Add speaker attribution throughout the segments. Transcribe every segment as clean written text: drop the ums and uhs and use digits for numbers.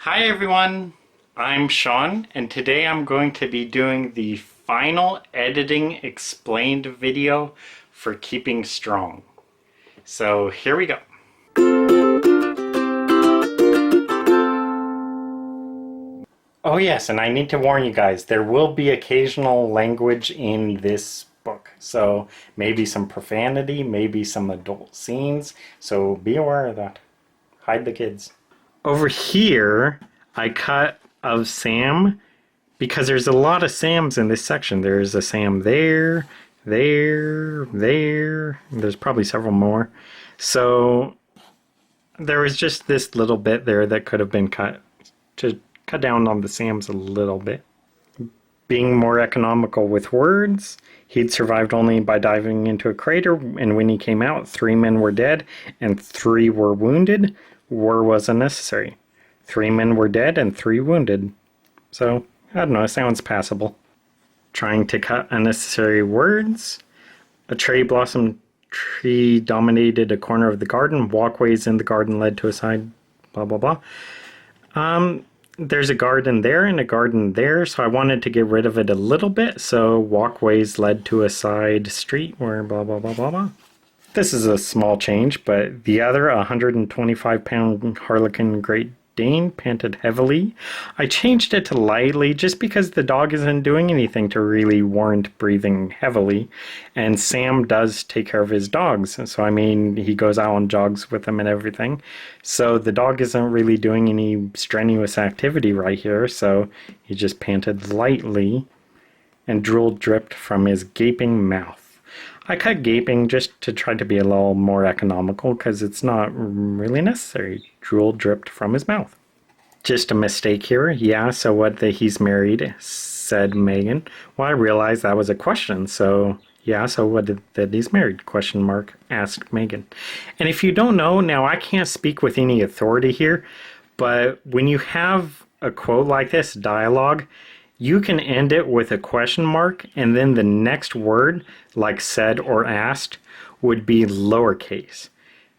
Speaker 1: Hi everyone, I'm Sean, and today I'm going to be doing the final editing explained video for Keeping Strong. So here we go. Oh yes, and I need to warn you guys, there will be occasional language in this book. So maybe some profanity, maybe some adult scenes, so be aware of that. Hide the kids. Over here, I cut of Sam because there's a lot of Sams in this section. There's a Sam there, there. There's probably several more. So there was just this little bit there that could have been cut to cut down on the Sams a little bit. Being more economical with words, he'd survived only by diving into a crater, and when he came out, 3 men were dead and 3 were wounded. War was unnecessary. 3 men were dead and 3 wounded. So, I don't know, it sounds passable. Trying to cut unnecessary words. A cherry blossom tree dominated a corner of the garden. Walkways in the garden led to a side, blah, blah, blah. There's a garden there and a garden there, so I wanted to get rid of it a little bit, so walkways led to a side street where blah, blah, blah, blah, blah. This is a small change, but the other 125-pound Harlequin Great Dane panted heavily. I changed it to lightly just because the dog isn't doing anything to really warrant breathing heavily, and Sam does take care of his dogs. So, I mean, he goes out and jogs with them and everything. So the dog isn't really doing any strenuous activity right here, so he just panted lightly, and drool dripped from his gaping mouth. I cut gaping just to try to be a little more economical because it's not really necessary. Drool dripped from his mouth. Just a mistake here. Yeah, so what he's married, said Megan. Well, I realized that was a question, so yeah, so what that he's married, question mark, asked Megan. And if you don't know, now I can't speak with any authority here, but when you have a quote like this, dialogue, you can end it with a question mark, and then the next word, like said or asked, would be lowercase.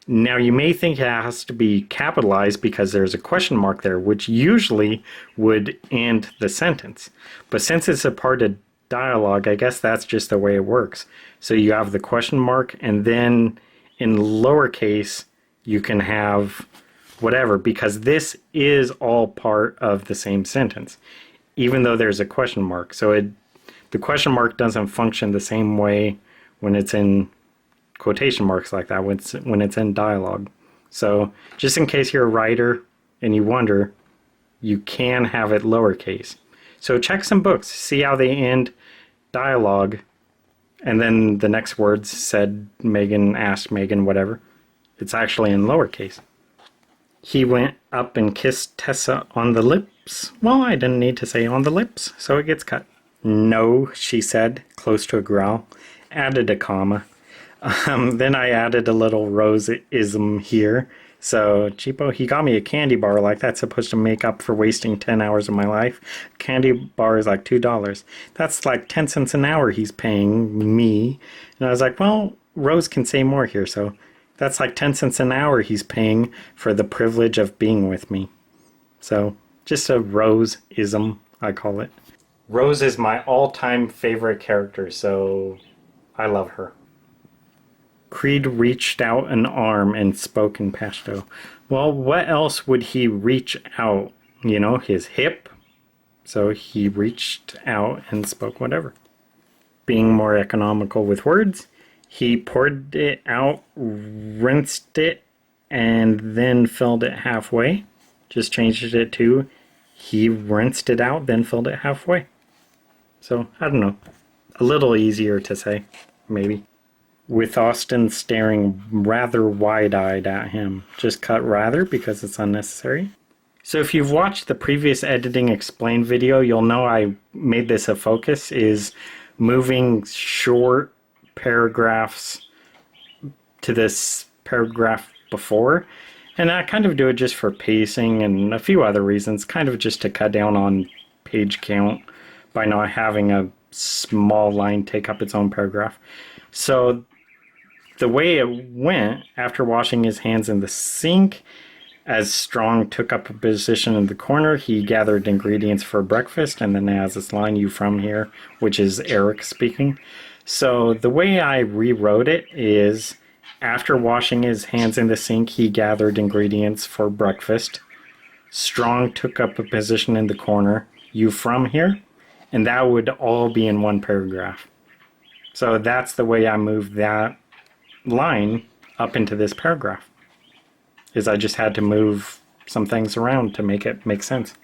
Speaker 1: Now, you may think it has to be capitalized because there's a question mark there, which usually would end the sentence. But since it's a part of dialogue, I guess that's just the way it works. So you have the question mark, and then in lowercase, you can have whatever, because this is all part of the same sentence, even though there's a question mark. So the question mark doesn't function the same way when it's in quotation marks like that, when it's in dialogue. So just in case you're a writer and you wonder, you can have it lowercase. So check some books, see how they end dialogue, and then the next words said Megan, asked Megan, whatever. It's actually in lowercase. He went up and kissed Tessa on the lips. Well, I didn't need to say on the lips, so it gets cut. No, she said, close to a growl. Added a comma. Then I added a little Rose-ism here. So, cheapo, he got me a candy bar like that's supposed to make up for wasting 10 hours of my life. Candy bar is like $2. That's like 10 cents an hour he's paying me. And I was like, well, Rose can say more here, so that's like 10 cents an hour he's paying for the privilege of being with me. So, just a Rose-ism, I call it. Rose is my all-time favorite character, so I love her. Creed reached out an arm and spoke in Pashto. Well, what else would he reach out? You know, his hip? So he reached out and spoke whatever. Being more economical with words, he poured it out, rinsed it, and then filled it halfway. Just changed it to he rinsed it out, then filled it halfway. So, I don't know. A little easier to say, maybe. With Austin staring rather wide-eyed at him. Just cut rather because it's unnecessary. So if you've watched the previous editing explained video, you'll know I made this a focus, is moving short paragraphs to this paragraph before. And I kind of do it just for pacing and a few other reasons, kind of just to cut down on page count by not having a small line take up its own paragraph. So the way it went, after washing his hands in the sink, As Strong took up a position in the corner, he gathered ingredients for breakfast, and then it has this line, "You from here," which is Eric speaking. So the way I rewrote it is, after washing his hands in the sink, he gathered ingredients for breakfast. Strong took up a position in the corner. "You from here?" And that would all be in one paragraph. So that's the way I moved that line up into this paragraph. Is I just had to move some things around to make it make sense.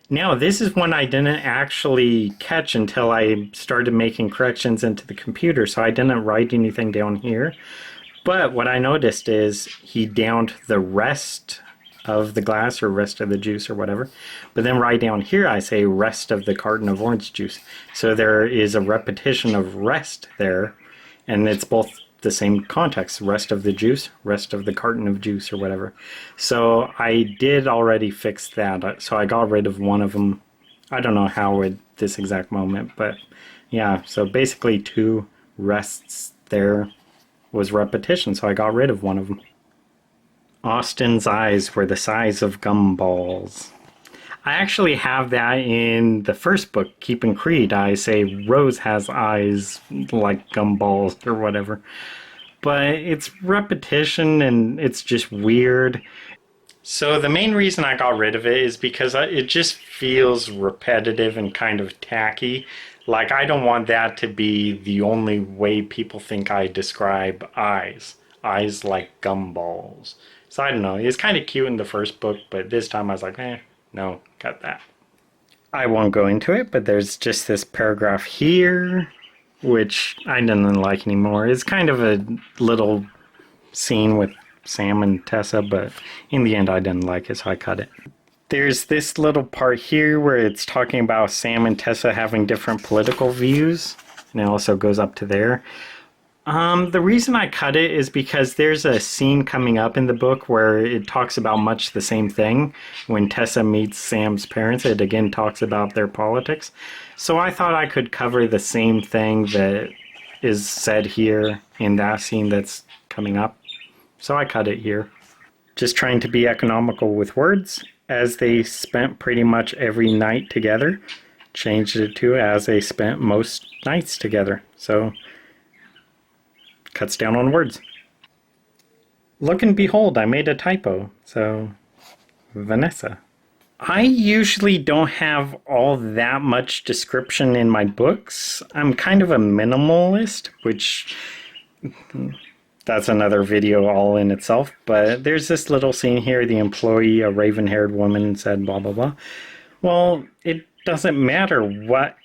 Speaker 1: Now, this is one I didn't actually catch until I started making corrections into the computer, so I didn't write anything down here. But what I noticed is he downed the rest of the glass or rest of the juice or whatever. But then right down here I say rest of the carton of orange juice. So there is a repetition of rest there, and it's both the same context, rest of the juice, rest of the carton of juice or whatever. So I did already fix that. So I got rid of one of them. I don't know how at this exact moment, but yeah, so basically two rests there was repetition, so I got rid of one of them. Austin's eyes were the size of gumballs. I actually have that in the first book, Keeping Creed. I say Rose has eyes like gumballs or whatever. But it's repetition and it's just weird. So the main reason I got rid of it is because it just feels repetitive and kind of tacky. Like, I don't want that to be the only way people think I describe eyes. Eyes like gumballs. So I don't know. It's kind of cute in the first book, but this time I was like, no, cut that. I won't go into it, but there's just this paragraph here, which I didn't like anymore. It's kind of a little scene with Sam and Tessa, but in the end I didn't like it, so I cut it. There's this little part here where it's talking about Sam and Tessa having different political views, and it also goes up to there. The reason I cut it is because there's a scene coming up in the book where it talks about much the same thing. When Tessa meets Sam's parents, it again talks about their politics. So I thought I could cover the same thing that is said here in that scene that's coming up. So I cut it here. Just trying to be economical with words. As they spent pretty much every night together. Changed it to as they spent most nights together. So cuts down on words. Look and behold, I made a typo. So, Vanessa. I usually don't have all that much description in my books. I'm kind of a minimalist, which that's another video all in itself. But there's this little scene here. The employee, a raven-haired woman, said blah, blah, blah. Well, it doesn't matter what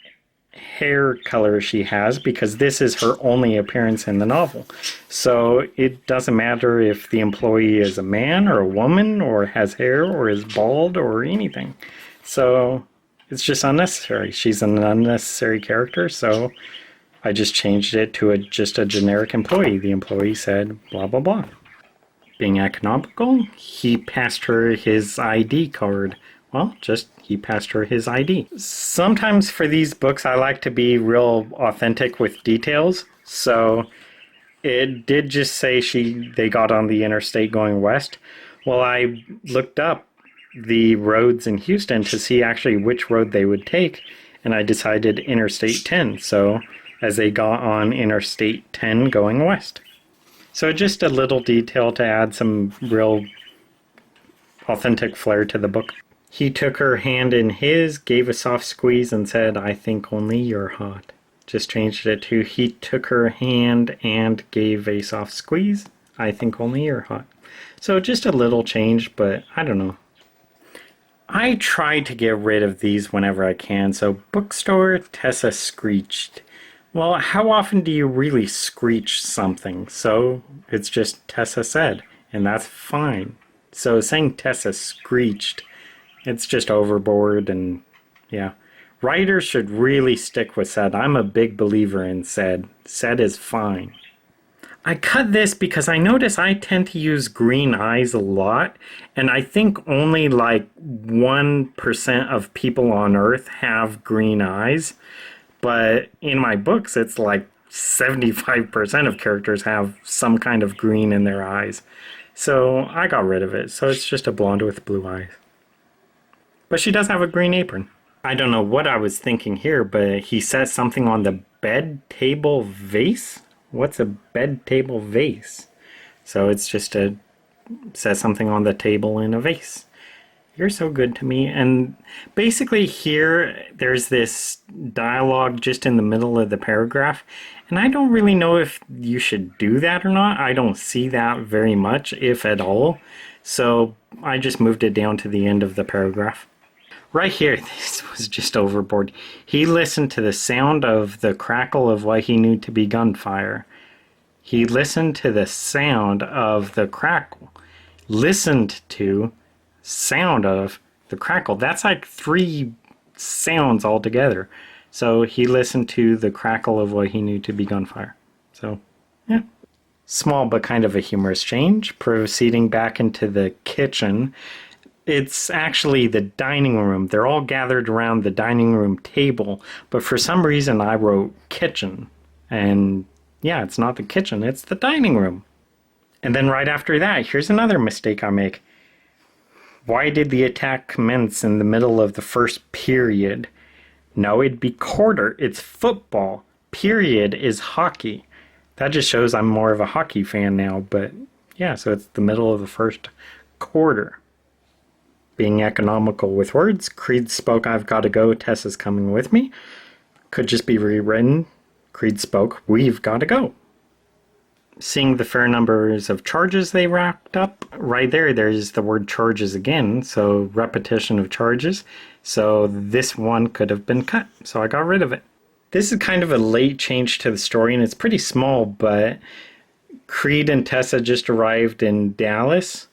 Speaker 1: hair color she has because this is her only appearance in the novel. So it doesn't matter if the employee is a man or a woman or has hair or is bald or anything. So it's just unnecessary. She's an unnecessary character, so I just changed it to just a generic employee. The employee said blah blah blah. Being economical, he passed her his ID card. Well, just he passed her his ID. Sometimes for these books, I like to be real authentic with details. So it did just say they got on the interstate going west. Well, I looked up the roads in Houston to see actually which road they would take, and I decided Interstate 10. So as they got on Interstate 10 going west. So just a little detail to add some real authentic flair to the book. He took her hand in his, gave a soft squeeze, and said, "I think only you're hot." Just changed it to, he took her hand and gave a soft squeeze. "I think only you're hot." So just a little change, but I don't know. I try to get rid of these whenever I can. So bookstore, Tessa screeched. Well, how often do you really screech something? So it's just Tessa said, and that's fine. So saying Tessa screeched, it's just overboard, and yeah. Writers should really stick with said. I'm a big believer in said. Said is fine. I cut this because I notice I tend to use green eyes a lot, and I think only like 1% of people on Earth have green eyes. But in my books, it's like 75% of characters have some kind of green in their eyes. So I got rid of it. So it's just a blonde with blue eyes. But she does have a green apron. I don't know what I was thinking here, but he says something on the bed table vase? What's a bed table vase? So it's just says something on the table in a vase. You're so good to me. And basically here, there's this dialogue just in the middle of the paragraph. And I don't really know if you should do that or not. I don't see that very much, if at all. So I just moved it down to the end of the paragraph. Right here, this was just overboard. He listened to the sound of the crackle of what he knew to be gunfire. He listened to the sound of the crackle. Listened to sound of the crackle. That's like 3 sounds altogether. So he listened to the crackle of what he knew to be gunfire. So, yeah. Small but kind of a humorous change. Proceeding back into the kitchen. It's actually the dining room. They're all gathered around the dining room table, but for some reason I wrote kitchen. And yeah, it's not the kitchen, it's the dining room. And then right after that, here's another mistake I make. Why did the attack commence in the middle of the first period? No, it'd be quarter. It's football. Period is hockey. That just shows I'm more of a hockey fan now, but yeah, so it's the middle of the first quarter. Being economical with words, Creed spoke, I've got to go, Tessa's coming with me. Could just be rewritten, Creed spoke, we've got to go. Seeing the fair numbers of charges they racked up, right there's the word charges again, so repetition of charges. So this one could have been cut, so I got rid of it. This is kind of a late change to the story, and it's pretty small, but Creed and Tessa just arrived in Dallas.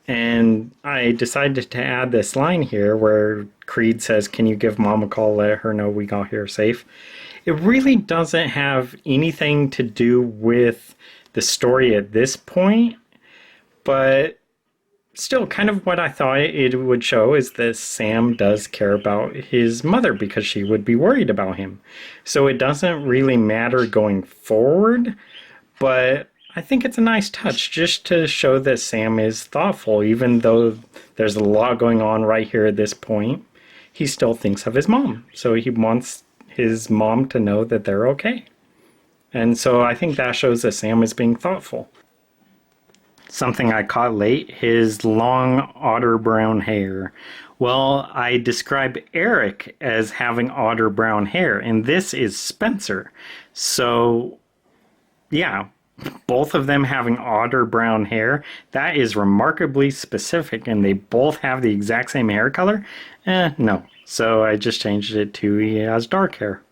Speaker 1: And I decided to add this line here where Creed says, can you give Mom a call, let her know we got here safe? It really doesn't have anything to do with the story at this point, but still kind of what I thought it would show is that Sam does care about his mother because she would be worried about him. So it doesn't really matter going forward, but I think it's a nice touch just to show that Sam is thoughtful, even though there's a lot going on right here at this point. He still thinks of his mom, so he wants his mom to know that they're okay. And so I think that shows that Sam is being thoughtful. Something I caught late, his long otter brown hair. Well, I describe Eric as having otter brown hair, and this is Spencer. So, yeah. Both of them having otter brown hair, that is remarkably specific, and they both have the exact same hair color? No. So I just changed it to he has dark hair.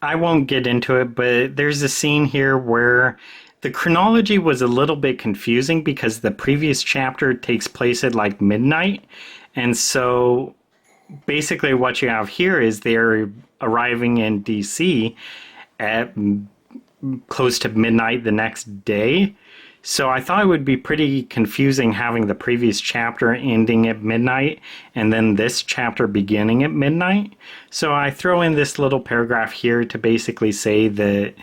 Speaker 1: I won't get into it, but there's a scene here where the chronology was a little bit confusing because the previous chapter takes place at like midnight, and so basically what you have here is they're arriving in DC at close to midnight the next day. So I thought it would be pretty confusing having the previous chapter ending at midnight and then this chapter beginning at midnight. So I throw in this little paragraph here to basically say that,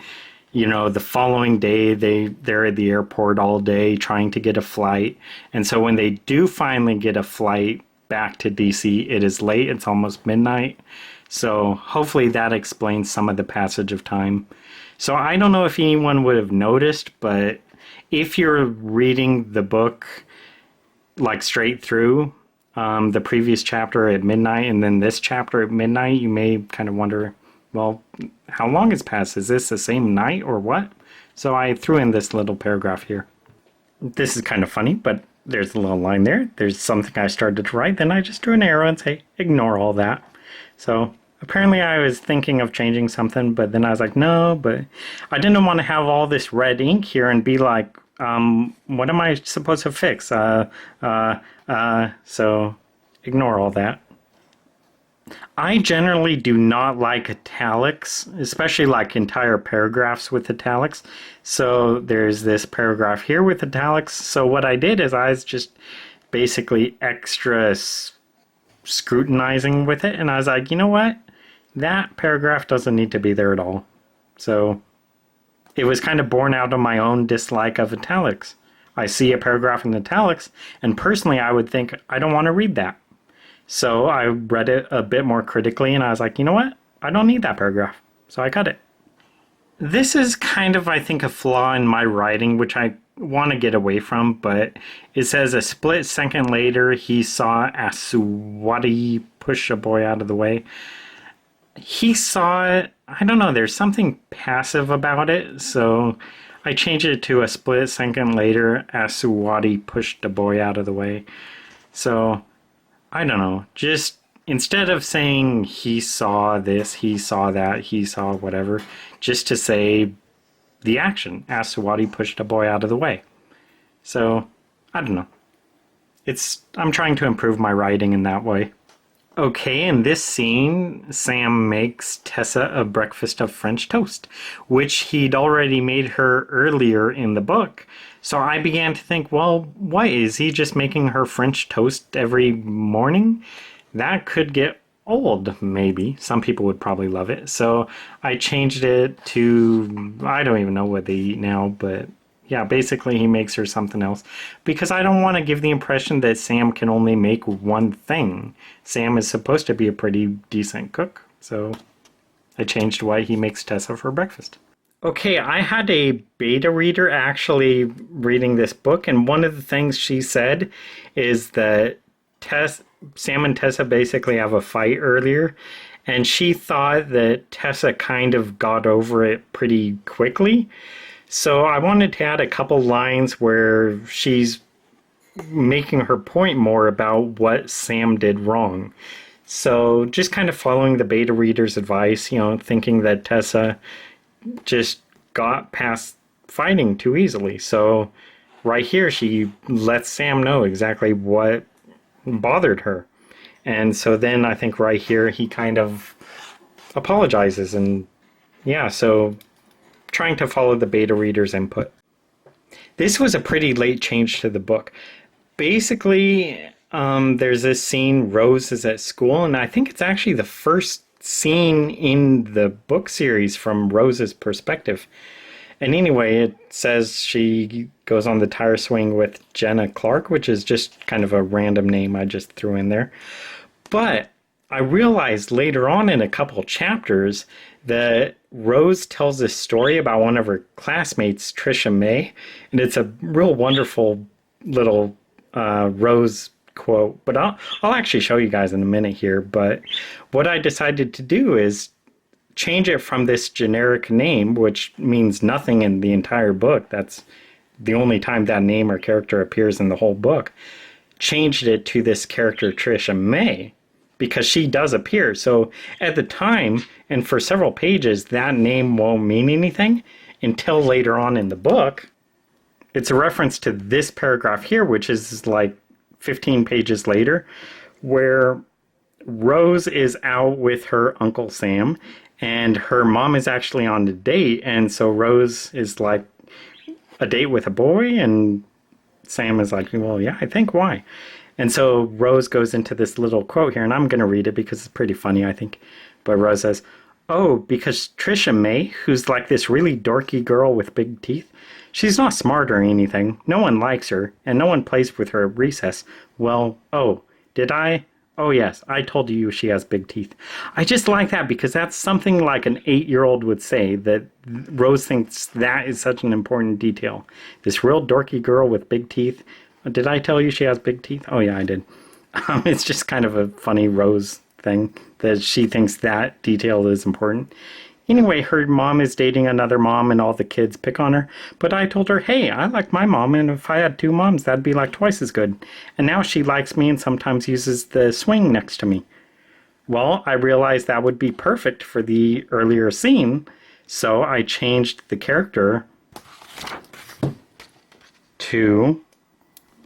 Speaker 1: you know, the following day they're at the airport all day trying to get a flight. And so when they do finally get a flight back to DC, it is late. It's almost midnight. So hopefully that explains some of the passage of time. So I don't know if anyone would have noticed, but if you're reading the book like straight through, the previous chapter at midnight and then this chapter at midnight, you may kind of wonder, well, how long has passed? Is this the same night or what? So I threw in this little paragraph here. This is kind of funny, but there's a little line there. There's something I started to write, then I just drew an arrow and say, ignore all that. So apparently I was thinking of changing something, but then I was like, no, but I didn't want to have all this red ink here and be like, what am I supposed to fix? So ignore all that. I generally do not like italics, especially like entire paragraphs with italics. So there's this paragraph here with italics. So what I did is I was just basically extra scrutinizing with it. And I was like, you know what? That paragraph doesn't need to be there at all. So it was kind of born out of my own dislike of italics. I see a paragraph in italics, and personally I would think, I don't want to read that. So I read it a bit more critically, and I was like, you know what? I don't need that paragraph. So I cut it. This is kind of, I think, a flaw in my writing, which I want to get away from, but it says a split second later, he saw Aswati push a boy out of the way. He saw it. I don't know, there's something passive about it, so I changed it to a split second later, Aswati pushed a boy out of the way. So, I don't know, just instead of saying he saw this, he saw that, he saw whatever, just to say the action, Aswati pushed a boy out of the way. So, I don't know. I'm trying to improve my writing in that way. Okay, in this scene, Sam makes Tessa a breakfast of French toast, which he'd already made her earlier in the book. So I began to think, well, why is he just making her French toast every morning? That could get old, maybe. Some people would probably love it. So I changed it to, I don't even know what they eat now, but yeah, basically he makes her something else. Because I don't want to give the impression that Sam can only make one thing. Sam is supposed to be a pretty decent cook. So I changed why he makes Tessa for breakfast. Okay, I had a beta reader actually reading this book, and one of the things she said is that Sam and Tessa basically have a fight earlier, and she thought that Tessa kind of got over it pretty quickly. So I wanted to add a couple lines where she's making her point more about what Sam did wrong. So just kind of following the beta reader's advice, thinking that Tessa just got past fighting too easily. So right here, she lets Sam know exactly what bothered her. And so then I think right here, he kind of apologizes. And yeah, so trying to follow the beta reader's input. This was a pretty late change to the book. Basically, there's this scene, Rose is at school, and I think it's actually the first scene in the book series from Rose's perspective. And anyway, it says she goes on the tire swing with Jenna Clark, which is just kind of a random name I just threw in there. But I realized later on in a couple chapters that Rose tells a story about one of her classmates, Trisha May, and it's a real wonderful little Rose quote. But I'll actually show you guys in a minute here. But what I decided to do is change it from this generic name, which means nothing in the entire book. That's the only time that name or character appears in the whole book. Changed it to this character, Trisha May, because she does appear. So at the time, and for several pages, that name won't mean anything until later on in the book. It's a reference to this paragraph here, which is like 15 pages later, where Rose is out with her Uncle Sam, and her mom is actually on a date, and so Rose is like, a date with a boy? And Sam is like, well, yeah, I think, why? And so Rose goes into this little quote here, and I'm going to read it because it's pretty funny, I think. But Rose says, oh, because Trisha May, who's like this really dorky girl with big teeth, she's not smart or anything. No one likes her, and no one plays with her at recess. Well, oh, did I? Oh, yes, I told you she has big teeth. I just like that because that's something like an 8-year-old would say, that Rose thinks that is such an important detail. This real dorky girl with big teeth. Did I tell you she has big teeth? Oh, yeah, I did. It's just kind of a funny Rose thing that she thinks that detail is important. Anyway, her mom is dating another mom and all the kids pick on her. But I told her, hey, I like my mom, and if I had 2 moms, that'd be like twice as good. And now she likes me and sometimes uses the swing next to me. Well, I realized that would be perfect for the earlier scene, so I changed the character to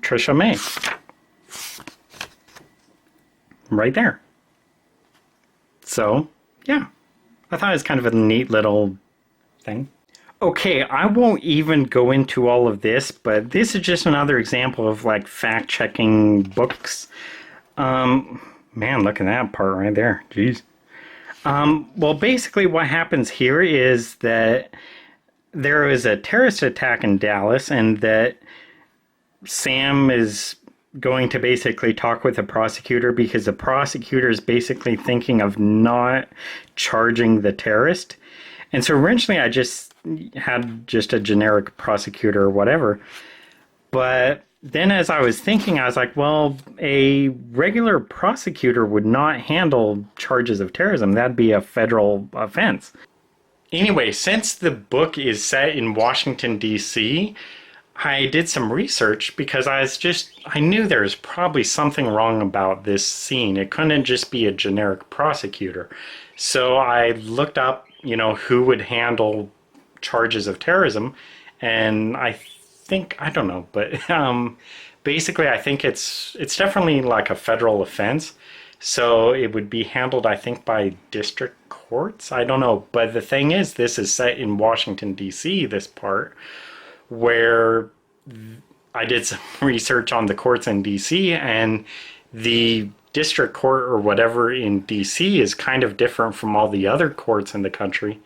Speaker 1: Trisha May. Right there. So, yeah. I thought it was kind of a neat little thing. Okay, I won't even go into all of this, but this is just another example of like fact-checking books. Man, look at that part right there. Jeez. Well, basically what happens here is that there was a terrorist attack in Dallas, and that Sam is going to basically talk with the prosecutor because the prosecutor is basically thinking of not charging the terrorist. And so originally I just had just a generic prosecutor or whatever. But then as I was thinking, I was like, well, a regular prosecutor would not handle charges of terrorism. That'd be a federal offense. Anyway, since the book is set in Washington, D.C., I did some research because I knew there was probably something wrong about this scene. It couldn't just be a generic prosecutor. So I looked up, who would handle charges of terrorism, and I don't know, but basically I think it's definitely like a federal offense. So it would be handled, I think, by district courts. I don't know. But the thing is, this is set in Washington, D.C., this part, where I did some research on the courts in D.C., and the district court or whatever in D.C. is kind of different from all the other courts in the country.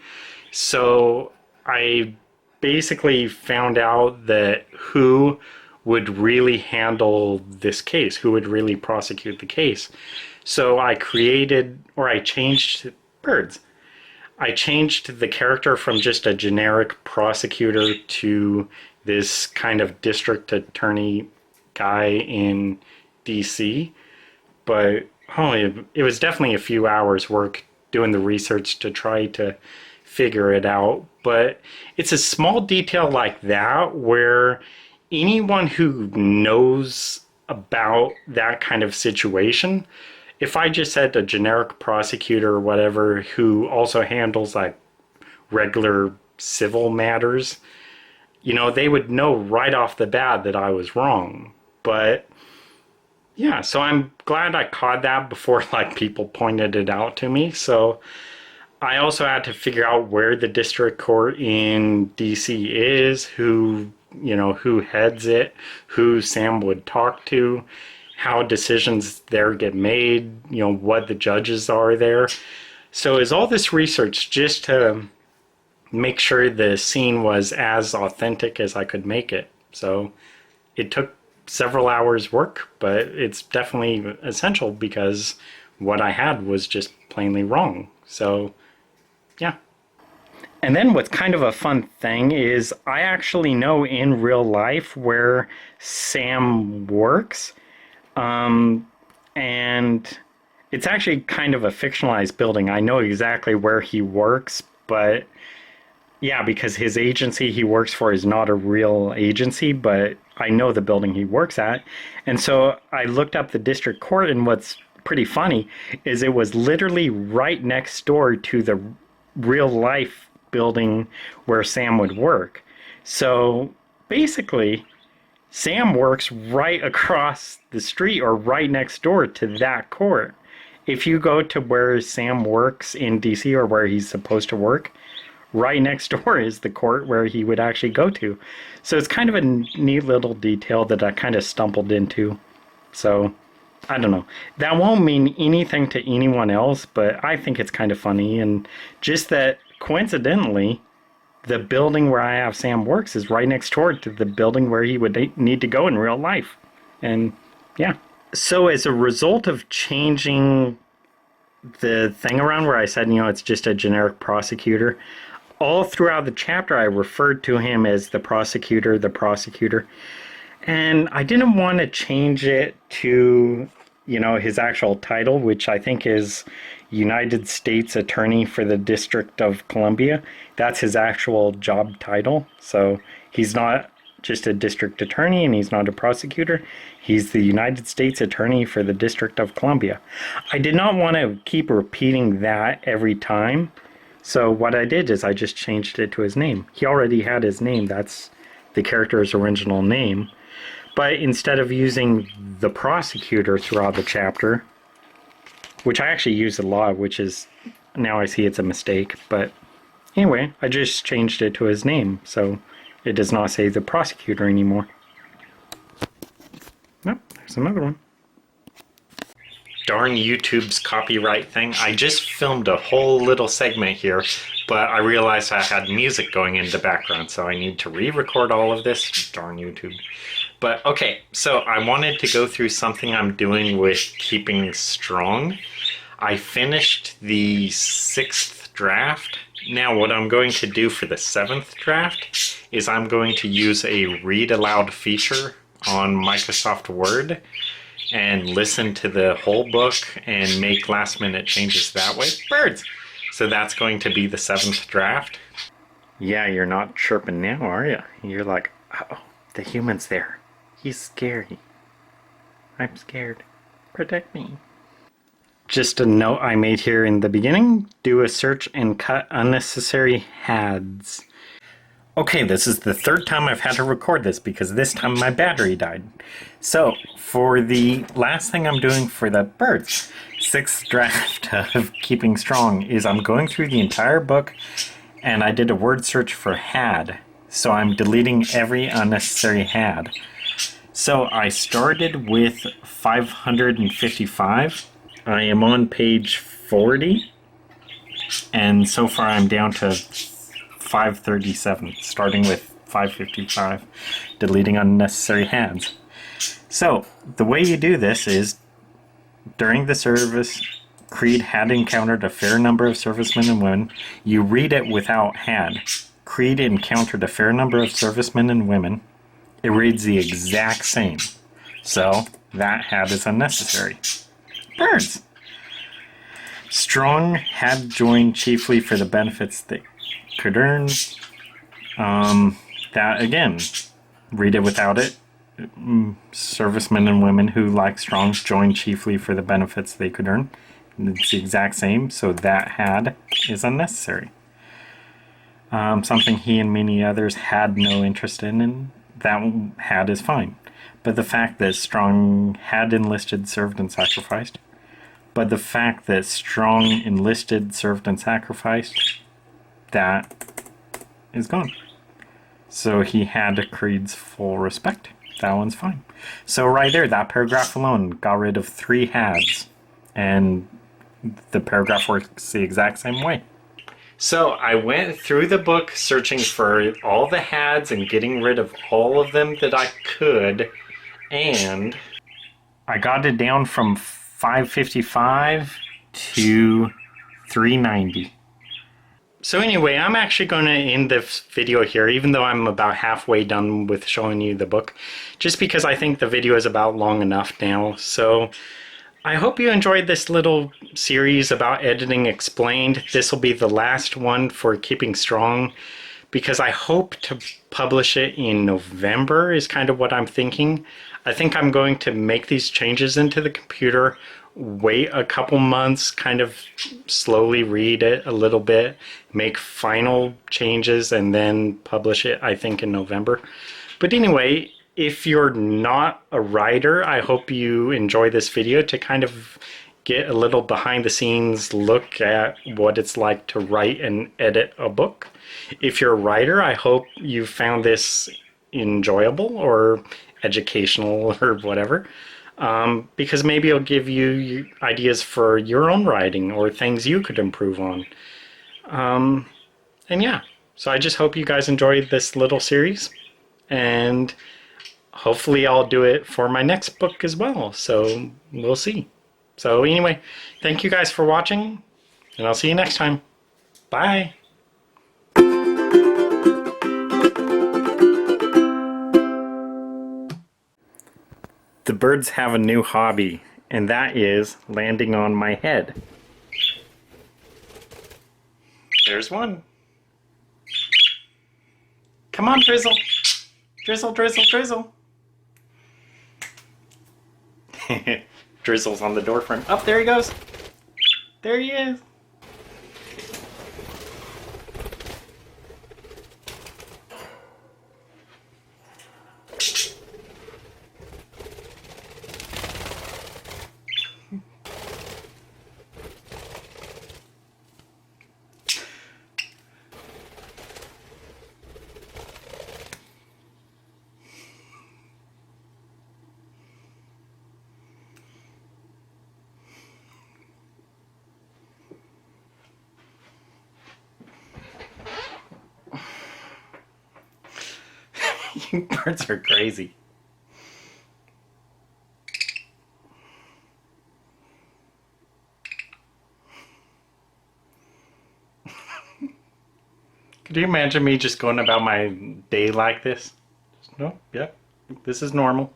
Speaker 1: So I basically found out that who would really handle this case, who would really prosecute the case. So I changed birds. I changed the character from just a generic prosecutor to this kind of district attorney guy in DC. But it was definitely a few hours work doing the research to try to figure it out. But it's a small detail like that where anyone who knows about that kind of situation, if I just said a generic prosecutor or whatever who also handles like regular civil matters, they would know right off the bat that I was wrong. But yeah, so I'm glad I caught that before like people pointed it out to me. So I also had to figure out where the district court in DC is, who heads it, who Sam would talk to, how decisions there get made, what the judges are there. So is all this research just to make sure the scene was as authentic as I could make it. So it took several hours work, but it's definitely essential because what I had was just plainly wrong. So yeah. And then what's kind of a fun thing is I actually know in real life where Sam works. And it's actually kind of a fictionalized building. I know exactly where he works, but yeah, because his agency he works for is not a real agency, but I know the building he works at. And so I looked up the district court, and what's pretty funny is it was literally right next door to the real life building where Sam would work. So basically, Sam works right across the street or right next door to that court. If you go to where Sam works in DC or where he's supposed to work, right next door is the court where he would actually go to. So it's kind of a neat little detail that I kind of stumbled into. So I don't know. That won't mean anything to anyone else, but I think it's kind of funny. And just that coincidentally, the building where I have Sam works is right next door to the building where he would need to go in real life. And yeah. So as a result of changing the thing around where I said, it's just a generic prosecutor, all throughout the chapter I referred to him as the prosecutor. And I didn't want to change it to, his actual title, which I think is United States Attorney for the District of Columbia. That's his actual job title. So he's not just a district attorney and he's not a prosecutor. He's the United States Attorney for the District of Columbia. I did not want to keep repeating that every time. So what I did is I just changed it to his name. He already had his name. That's the character's original name. But instead of using the prosecutor throughout the chapter, which I actually use a lot, which is, now I see it's a mistake. But anyway, I just changed it to his name. So it does not say the prosecutor anymore. Nope, there's another one. Darn YouTube's copyright thing. I just filmed a whole little segment here, but I realized I had music going in the background, so I need to re-record all of this. Darn YouTube. But okay, so I wanted to go through something I'm doing with Keeping Strong. I finished the 6th draft. Now what I'm going to do for the 7th draft is I'm going to use a read aloud feature on Microsoft Word and listen to the whole book and make last minute changes that way. Birds! So that's going to be the 7th draft. Yeah, you're not chirping now, are you? You're like, oh, the human's there. He's scary. I'm scared. Protect me. Just a note I made here in the beginning. Do a search and cut unnecessary HADs. Okay, this is the 3rd time I've had to record this because this time my battery died. So, for the last thing I'm doing for the birds, 6th draft of Keeping Strong is I'm going through the entire book and I did a word search for HAD. So I'm deleting every unnecessary HAD. So I started with 555. I am on page 40. And so far I'm down to 537, starting with 555, deleting unnecessary HADs. So the way you do this is, during the service, Creed had encountered a fair number of servicemen and women. You read it without had. Creed encountered a fair number of servicemen and women. It reads the exact same. So, that had is unnecessary. Birds! Strong had joined chiefly for the benefits they could earn. That, again, read it without it. Servicemen and women who, like Strong, joined chiefly for the benefits they could earn. It's the exact same, so that had is unnecessary. Something he and many others had no interest in, and that had is fine. But the fact that Strong had enlisted, served, and sacrificed, served, and sacrificed, that is gone. So he had Creed's full respect. That one's fine. So right there, that paragraph alone got rid of 3 hads, and the paragraph works the exact same way. So I went through the book searching for all the hads and getting rid of all of them that I could, and I got it down from 555 to 390. So anyway, I'm actually going to end this video here, even though I'm about halfway done with showing you the book, just because I think the video is about long enough now. So I hope you enjoyed this little series about editing explained. This will be the last one for Keeping Strong, because I hope to publish it in November is kind of what I'm thinking. I think I'm going to make these changes into the computer, wait a couple months, kind of slowly read it a little bit, make final changes, and then publish it, I think, in November. But anyway, if you're not a writer, I hope you enjoy this video to kind of get a little behind the scenes look at what it's like to write and edit a book. If you're a writer, I hope you found this enjoyable or educational or whatever, because maybe it'll give you ideas for your own writing or things you could improve on. And yeah, so I just hope you guys enjoyed this little series, and hopefully I'll do it for my next book as well, so we'll see. So anyway, thank you guys for watching, and I'll see you next time. Bye! The birds have a new hobby, and that is landing on my head. There's one. Come on, Drizzle! Drizzle, Drizzle, Drizzle! Drizzle's on the door frame. Up, there he goes! There he is! You birds are crazy. Could you imagine me just going about my day like this? No, yep, this is normal.